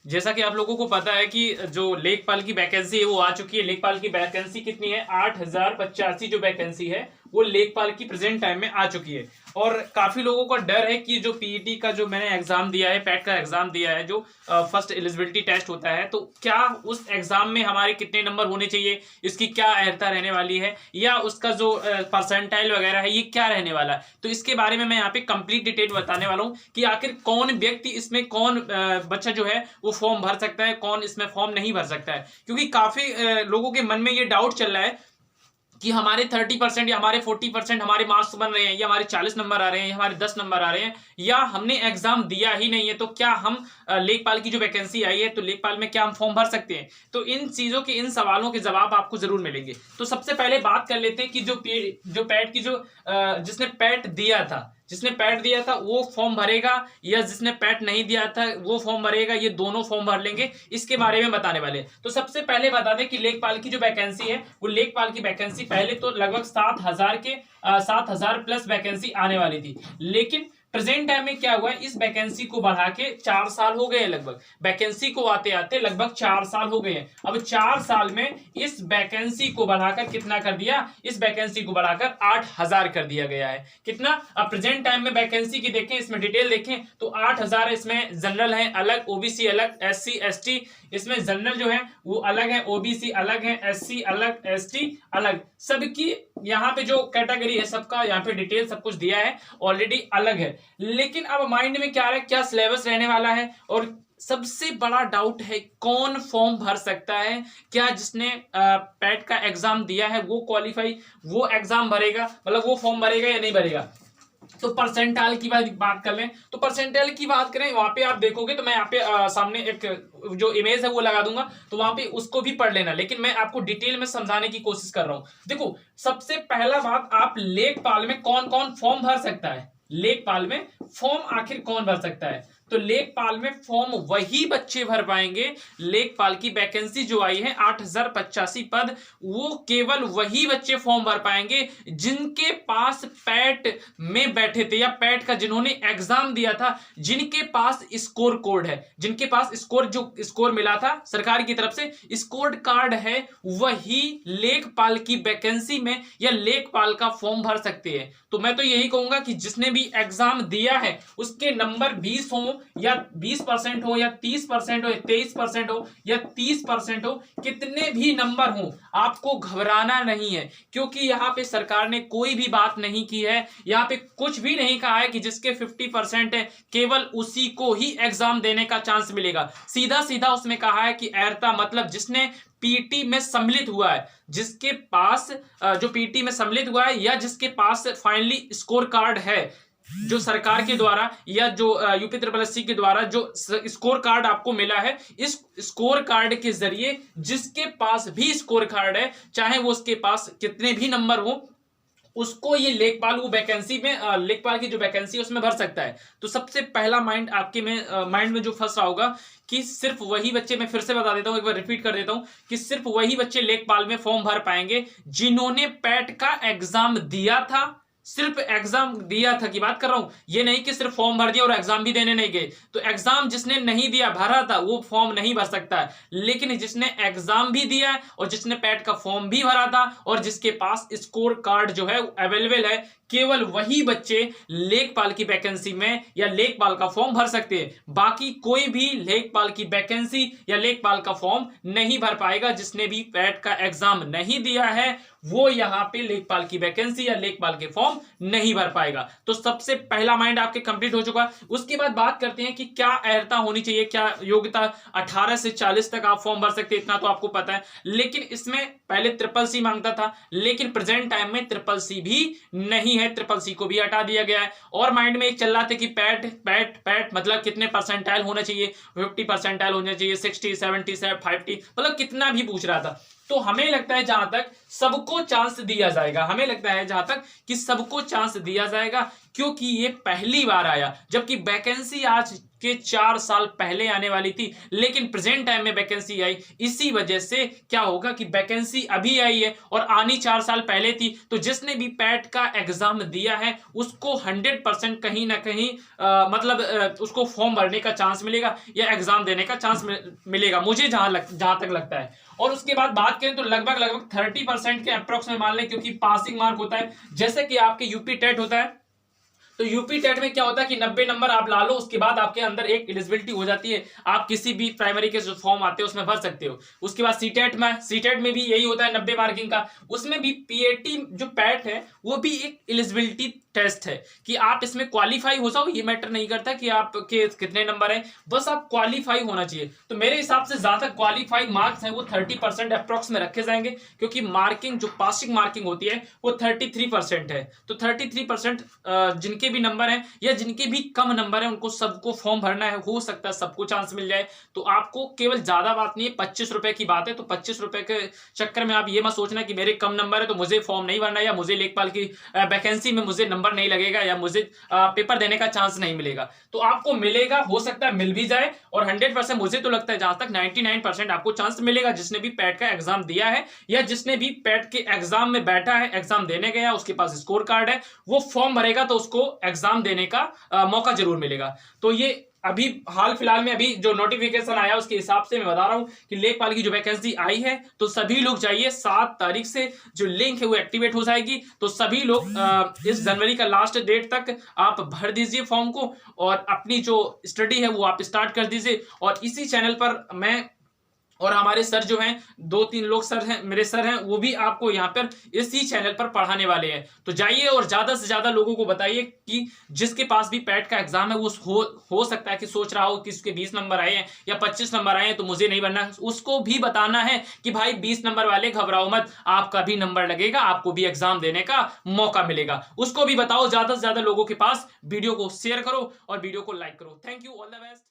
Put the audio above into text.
जैसा कि आप लोगों को पता है कि जो लेखपाल की वैकेंसी है वो आ चुकी है। लेखपाल की वैकेंसी कितनी है? 8085 जो वैकेंसी है वो लेखपाल की प्रेजेंट टाइम में आ चुकी है। और काफी लोगों का डर है कि जो पीईटी का जो मैंने एग्जाम दिया है, पैट का एग्जाम दिया है, जो फर्स्ट एलिजिबिलिटी टेस्ट होता है, तो क्या उस एग्जाम में हमारे कितने नंबर होने चाहिए, इसकी क्या अहर्ता रहने वाली है, या उसका जो परसेंटाइल वगैरह है ये क्या रहने वाला है। तो इसके बारे में मैं यहाँ पे कंप्लीट डिटेल बताने वाला हूँ कि आखिर कौन व्यक्ति इसमें, कौन बच्चा जो है वो फॉर्म भर सकता है, कौन इसमें फॉर्म नहीं भर सकता है। क्योंकि काफी लोगों के मन में ये डाउट चल रहा है कि हमारे 30% या हमारे 40% हमारे मार्क्स बन रहे हैं, या हमारे 40 नंबर आ रहे हैं, या हमारे 10 नंबर आ रहे हैं, या हमने एग्जाम दिया ही नहीं है, तो क्या हम लेखपाल की जो वैकेंसी आई है तो लेखपाल में क्या हम फॉर्म भर सकते हैं। तो इन चीजों के, इन सवालों के जवाब आपको जरूर मिलेंगे। तो सबसे पहले बात कर लेते हैं कि जो पैट की जो जिसने पैट दिया था, जिसने पैट दिया था वो फॉर्म भरेगा, या जिसने पैट नहीं दिया था वो फॉर्म भरेगा, ये दोनों फॉर्म भर लेंगे, इसके बारे में बताने वाले। तो सबसे पहले बता दें कि लेखपाल की जो वैकेंसी है वो लेखपाल की वैकेंसी पहले तो लगभग 7000 प्लस वैकेंसी आने वाली थी। लेकिन प्रेजेंट टाइम में क्या हुआ है, इस वैकेंसी को बढ़ा के 4 साल हो गए हैं, लगभग वैकेंसी को आते आते लगभग 4 साल हो गए हैं। अब 4 साल में इस वैकेंसी को बढ़ाकर कितना कर दिया, इस वैकेंसी को बढ़ाकर 8000 कर दिया गया है। कितना? अब प्रेजेंट टाइम में वैकेंसी की देखें, इसमें डिटेल देखें तो 8000 इसमें जनरल है अलग, ओबीसी अलग, एससी एसटी इसमें जनरल जो है वो अलग है, ओबीसी अलग है, एससी अलग, एसटी अलग, सबकी यहाँ पे जो कैटेगरी है सबका यहाँ पे डिटेल सब कुछ दिया है, ऑलरेडी अलग है। लेकिन अब माइंड में क्या है, क्या सिलेबस रहने वाला है, और सबसे बड़ा डाउट है कौन फॉर्म भर सकता है। क्या जिसने पैट का एग्जाम दिया है वो क्वालिफाई, वो एग्जाम भरेगा, मतलब वो फॉर्म भरेगा या नहीं भरेगा। तो परसेंटाइल की बात कर लें, तो परसेंटाइल की बात करें, वहां पे आप देखोगे तो मैं यहाँ पे सामने एक जो इमेज है वो लगा दूंगा, तो वहां पे उसको भी पढ़ लेना। लेकिन मैं आपको डिटेल में समझाने की कोशिश कर रहा हूं। देखो, सबसे पहला बात, आप लेखपाल में कौन कौन फॉर्म भर सकता है, लेखपाल में फॉर्म आखिर कौन भर सकता है। तो लेखपाल में फॉर्म वही बच्चे भर पाएंगे, लेखपाल की वैकेंसी जो आई है 8085 पद, वो केवल वही बच्चे फॉर्म भर पाएंगे जिनके पास पैट में बैठे थे, या पैट का जिन्होंने एग्जाम दिया था, जिनके पास स्कोर कोड है, जिनके पास स्कोर, जो स्कोर मिला था सरकार की तरफ से, स्कोर कार्ड है, वही लेखपाल की वैकेंसी में या लेखपाल का फॉर्म भर सकते हैं। तो मैं तो यही कहूंगा कि जिसने भी एग्जाम दिया है उसके नंबर 20 हो, या 20% हो, या 30% हो, या 23% हो, या 30% हो, कितने भी नंबर हो, आपको घबराना नहीं है। क्योंकि यहाँ पे सरकार ने कोई भी बात नहीं की है, यहाँ पे कुछ भी नहीं कहा है कि जिसके 50% है केवल उसी को ही एग्जाम देने का चांस मिलेगा। सीधा सीधा उसमें कहा है कि अहर्ता मतलब जिसने पीटी में सम्मिलित हुआ है, जिसके पास जो पीटी में सम्मिलित हुआ है, या जिसके पास फाइनली स्कोर कार्ड है, जो सरकार के द्वारा या जो यूपी ट्रिपल एससी के द्वारा जो स्कोर कार्ड आपको मिला है, इस स्कोर कार्ड के जरिए जिसके पास भी स्कोर कार्ड है, चाहे वो उसके पास कितने भी नंबर हो, उसको ये लेखपाल वो वैकेंसी में, लेखपाल की जो वैकेंसी है उसमें भर सकता है। तो सबसे पहला माइंड में जो फंस रहा होगा कि सिर्फ वही बच्चे, मैं फिर से बता देता हूं, एक बार रिपीट कर देता हूं कि सिर्फ वही बच्चे लेखपाल में फॉर्म भर पाएंगे जिन्होंने पैट का एग्जाम दिया था, सिर्फ एग्जाम दिया था की बात कर रहा हूं, ये नहीं कि सिर्फ फॉर्म भर दिया और एग्जाम भी देने नहीं गए। तो एग्जाम जिसने नहीं दिया, भरा था, वो फॉर्म नहीं भर सकता है। लेकिन जिसने एग्जाम भी दिया है और जिसने पैट का फॉर्म भी भरा था और जिसके पास स्कोर कार्ड जो है अवेलेबल है, केवल वही बच्चे लेखपाल की वैकेंसी में या लेखपाल का फॉर्म भर सकते हैं। बाकी कोई भी लेखपाल की वैकेंसी या लेखपाल का फॉर्म नहीं भर पाएगा। जिसने भी पैट का एग्जाम नहीं दिया है वो यहाँ पे लेखपाल की वैकेंसी या लेखपाल के फॉर्म नहीं भर पाएगा। तो सबसे पहला माइंड आपके कंप्लीट हो चुका। उसके बाद बात करते हैं कि क्या अहर्ता होनी चाहिए, क्या योग्यता। 18 से 40 तक आप फॉर्म भर सकते हैं, इतना तो आपको पता है। लेकिन इसमें पहले ट्रिपल सी मांगता था, लेकिन प्रेजेंट टाइम में ट्रिपल सी भी नहीं है, ट्रिपल सी को भी हटा दिया गया है। और माइंड में एक चल रहा था कि पैट पैट पैट मतलब कितने परसेंटाइल होना चाहिए, 50 परसेंटाइल होना चाहिए, 60, 70, 50, मतलब कितना भी पूछ रहा था। तो हमें लगता है जहां तक सबको चांस दिया जाएगा, हमें लगता है जहां तक कि सबको चांस दिया जाएगा, क्योंकि ये पहली बार आया, जबकि वैकेंसी आज के 4 साल पहले आने वाली थी, लेकिन प्रेजेंट टाइम में वैकेंसी आई। इसी वजह से क्या होगा कि वैकेंसी अभी आई है और आनी 4 साल पहले थी, तो जिसने भी पैट का एग्जाम दिया है उसको 100% कहीं ना कहीं उसको फॉर्म भरने का चांस मिलेगा या एग्जाम देने का चांस मिलेगा, मुझे जहां तक लगता है। और उसके बाद बात करें तो लगभग 30% के अप्रोक्स में मान लें, क्योंकि पासिंग मार्क होता है, जैसे कि आपके यूपी टेट होता है, तो यूपी टेट में क्या होता है कि 90 नंबर आप ला लो, उसके बाद आपके अंदर एक एलिजिबिलिटी हो जाती है, आप किसी भी प्राइमरी के जो फॉर्म आते हैं उसमें भर सकते हो। उसके बाद सीटेट में भी यही होता है 90 मार्किंग का, उसमें भी पीएटी जो पैट है वो भी एक एलिजिबिलिटी टेस्ट है कि आप इसमें क्वालिफाई हो जाओ, ये मैटर नहीं करता कि आपके कितने नंबर हैं, बस आप क्वालिफाई होना चाहिए। तो मेरे हिसाब से ज्यादा क्वालिफाई मार्क्स हैं वो 30% अप्रोक्स में रखे जाएंगे, क्योंकि मार्किंग जो पासिंग मार्किंग होती है वो 33% है। तो 33% जिनके भी नंबर हैं या जिनके भी कम नंबर हैं उनको सबको फॉर्म भरना है, हो सकता है सबको चांस मिल जाए। तो आपको केवल ज्यादा बात नहीं है, 25 रुपए की बात है, तो 25 रुपए के चक्कर में आप ये मत सोचना कि मेरे कम नंबर है तो मुझे फॉर्म नहीं भरना, या मुझे लेखपाल की वैकेंसी में मुझे नंबर नहीं लगेगा, या मुझे पेपर देने का चांस नहीं मिलेगा। तो आपको मिलेगा, हो सकता है मिल भी जाए, और 100% मुझे तो लगता है जहां तक 99% आपको चांस मिलेगा, जिसने भी पैट का एग्जाम दिया है या जिसने भी पैट के एग्जाम में बैठा है, एग्जाम देने गया, उसके पास स्कोर कार्ड है, वो फॉर्म भरेगा तो उसको एग्जाम देने का मौका जरूर मिलेगा। तो ये अभी हाल फिलहाल में अभी जो नोटिफिकेशन आया उसके हिसाब से मैं बता रहा हूं कि लेखपाल की जो वैकेंसी आई है, तो सभी लोग जाइए, 7 तारीख से जो लिंक है वो एक्टिवेट हो जाएगी, तो सभी लोग इस जनवरी का लास्ट डेट तक आप भर दीजिए फॉर्म को, और अपनी जो स्टडी है वो आप स्टार्ट कर दीजिए। और इसी चैनल पर मैं और हमारे सर जो हैं, 2-3 लोग सर हैं, मेरे सर हैं, वो भी आपको यहाँ पर इसी चैनल पर पढ़ाने वाले हैं। तो जाइए और ज्यादा से ज्यादा लोगों को बताइए कि जिसके पास भी पैट का एग्जाम है वो हो सकता है कि सोच रहा हो कि उसके 20 नंबर आए हैं या 25 नंबर आए हैं तो मुझे नहीं बनना, उसको भी बताना है कि भाई 20 नंबर वाले घबराओ मत, आपका भी नंबर लगेगा, आपको भी एग्जाम देने का मौका मिलेगा। उसको भी बताओ, ज्यादा से ज्यादा लोगों के पास वीडियो को शेयर करो और वीडियो को लाइक करो। Thank you, all the best.